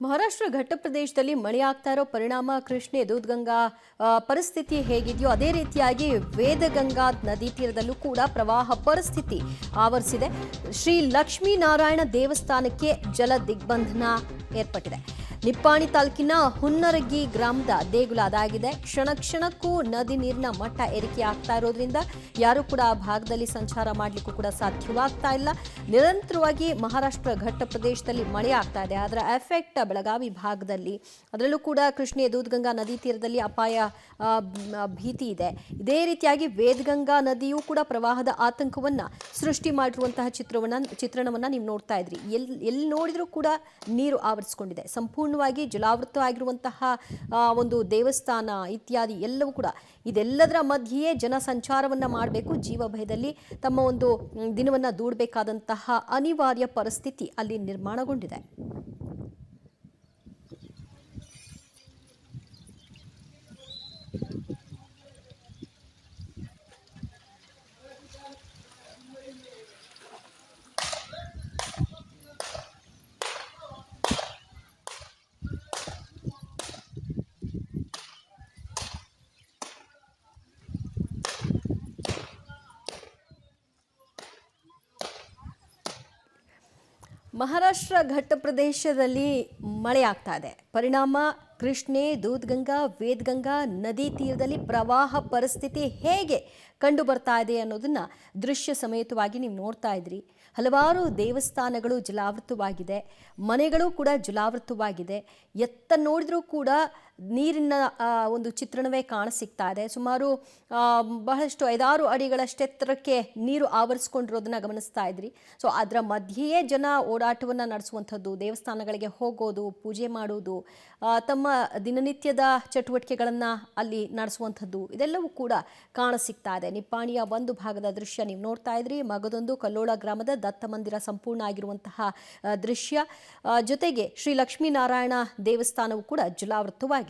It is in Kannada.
ಮಹಾರಾಷ್ಟ್ರ ಘಟ್ಟ ಪ್ರದೇಶದಲ್ಲಿ ಮಳೆಯಾಗ್ತಾ ಇರೋ ಪರಿಣಾಮ ಕೃಷ್ಣೆ ದೂದ್ಗಂಗಾ ಪರಿಸ್ಥಿತಿ ಹೇಗಿದೆಯೋ ಅದೇ ರೀತಿಯಾಗಿ ವೇದಗಂಗಾ ನದಿ ತೀರದಲ್ಲೂ ಕೂಡ ಪ್ರವಾಹ ಪರಿಸ್ಥಿತಿ ಆವರಿಸಿದೆ. ಶ್ರೀ ಲಕ್ಷ್ಮೀನಾರಾಯಣ ದೇವಸ್ಥಾನಕ್ಕೆ ಜಲ ದಿಗ್ಬಂಧನ ಏರ್ಪಟ್ಟಿದೆ. ನಿಪ್ಪಾಣಿ ತಾಲೂಕಿನ ಹುನ್ನರಗಿ ಗ್ರಾಮದ ದೇಗುಲ ಅದಾಗಿದೆ. ಕ್ಷಣಕ್ಕೂ ನದಿ ನೀರಿನ ಮಟ್ಟ ಏರಿಕೆ ಆಗ್ತಾ ಇರೋದ್ರಿಂದ ಯಾರು ಕೂಡ ಆ ಭಾಗದಲ್ಲಿ ಸಂಚಾರ ಮಾಡಲಿಕ್ಕೂ ಕೂಡ ಸಾಧ್ಯವಾಗ್ತಾ ಇಲ್ಲ. ನಿರಂತರವಾಗಿ ಮಹಾರಾಷ್ಟ್ರ ಘಟ್ಟ ಪ್ರದೇಶದಲ್ಲಿ ಮಳೆ ಆಗ್ತಾ ಇದೆ. ಅದರ ಎಫೆಕ್ಟ್ ಬೆಳಗಾವಿ ಭಾಗದಲ್ಲಿ, ಅದರಲ್ಲೂ ಕೂಡ ಕೃಷ್ಣೆ ದೂದ್ಗಂಗಾ ನದಿ ತೀರದಲ್ಲಿ ಅಪಾಯ ಭೀತಿ ಇದೆ. ಇದೇ ರೀತಿಯಾಗಿ ವೇದಗಂಗಾ ನದಿಯೂ ಕೂಡ ಪ್ರವಾಹದ ಆತಂಕವನ್ನ ಸೃಷ್ಟಿ ಮಾಡಿರುವಂತಹ ಚಿತ್ರಣವನ್ನ ನೀವು ನೋಡ್ತಾ ಇದ್ರಿ. ಎಲ್ಲಿ ನೋಡಿದ್ರೂ ಕೂಡ ನೀರು ಆವರಿಸಿಕೊಂಡಿದೆ. ಸಂಪೂರ್ಣವಾಗಿ ಜಲಾವೃತವಾಗಿರುವಂತಹ ಒಂದು ದೇವಸ್ಥಾನ ಇತ್ಯಾದಿ ಎಲ್ಲವೂ ಕೂಡ, ಇದೆಲ್ಲದರ ಮಧ್ಯೆಯೇ ಜನ ಸಂಚಾರವನ್ನ ಮಾಡಬೇಕು, ಜೀವ ಭಯದಲ್ಲಿ ತಮ್ಮ ಒಂದು ದಿನವನ್ನ ದೂಡಬೇಕಾದಂತಹ ಅನಿವಾರ್ಯ ಪರಿಸ್ಥಿತಿ ಅಲ್ಲಿ ನಿರ್ಮಾಣಗೊಂಡಿದೆ. ಮಹಾರಾಷ್ಟ್ರ ಘಟ್ಟ ಪ್ರದೇಶದಲ್ಲಿ ಮಳೆ ಆಗ್ತಾ ಇದೆ. ಪರಿಣಾಮ ಕೃಷ್ಣೆ, ದೂದ್ಗಂಗಾ, ವೇದಗಂಗಾ ನದಿ ತೀರದಲ್ಲಿ ಪ್ರವಾಹ ಪರಿಸ್ಥಿತಿ ಹೇಗೆ ಕಂಡು ಬರ್ತಾ ಇದೆ ಅನ್ನೋದನ್ನ ದೃಶ್ಯ ಸಮೇತವಾಗಿ ನೀವು ನೋಡ್ತಾ ಇದ್ರಿ. ಹಲವಾರು ದೇವಸ್ಥಾನಗಳು ಜಲಾವೃತವಾಗಿದೆ, ಮನೆಗಳು ಕೂಡ ಜಲಾವೃತವಾಗಿದೆ. ಎತ್ತ ನೋಡಿದ್ರೂ ಕೂಡ ನೀರಿನ ಒಂದು ಚಿತ್ರಣವೇ ಕಾಣಸಿಗ್ತಾ ಇದೆ. ಸುಮಾರು ಬಹಳಷ್ಟು 5-6 ಅಡಿಗಳಷ್ಟೆತ್ತರಕ್ಕೆ ನೀರು ಆವರಿಸ್ಕೊಂಡಿರೋದನ್ನ ಗಮನಿಸ್ತಾ ಇದ್ರಿ. ಸೊ ಅದರ ಮಧ್ಯೆಯೇ ಜನ ಓಡಾಟವನ್ನು ನಡೆಸುವಂಥದ್ದು, ದೇವಸ್ಥಾನಗಳಿಗೆ ಹೋಗೋದು, ಪೂಜೆ ಮಾಡೋದು, ತಮ್ಮ ದಿನನಿತ್ಯದ ಚಟುವಟಿಕೆಗಳನ್ನು ಅಲ್ಲಿ ನಡೆಸುವಂಥದ್ದು, ಇದೆಲ್ಲವೂ ಕೂಡ ಕಾಣಸಿಗ್ತಾ ಇದೆ. ನಿಪ್ಪಾಣಿಯ ಒಂದು ಭಾಗದ ದೃಶ್ಯ ನೀವು ನೋಡ್ತಾ ಇದ್ರಿ. ಮಗದೊಂದು ಕಲ್ಲೋಳ ಗ್ರಾಮದ ದತ್ತ ಮಂದಿರ ಸಂಪೂರ್ಣ ಆಗಿರುವಂತಹ ದೃಶ್ಯ, ಜೊತೆಗೆ ಶ್ರೀ ಲಕ್ಷ್ಮೀನಾರಾಯಣ ದೇವಸ್ಥಾನವೂ ಕೂಡ ಜಲಾವೃತವಾಗಿದೆ.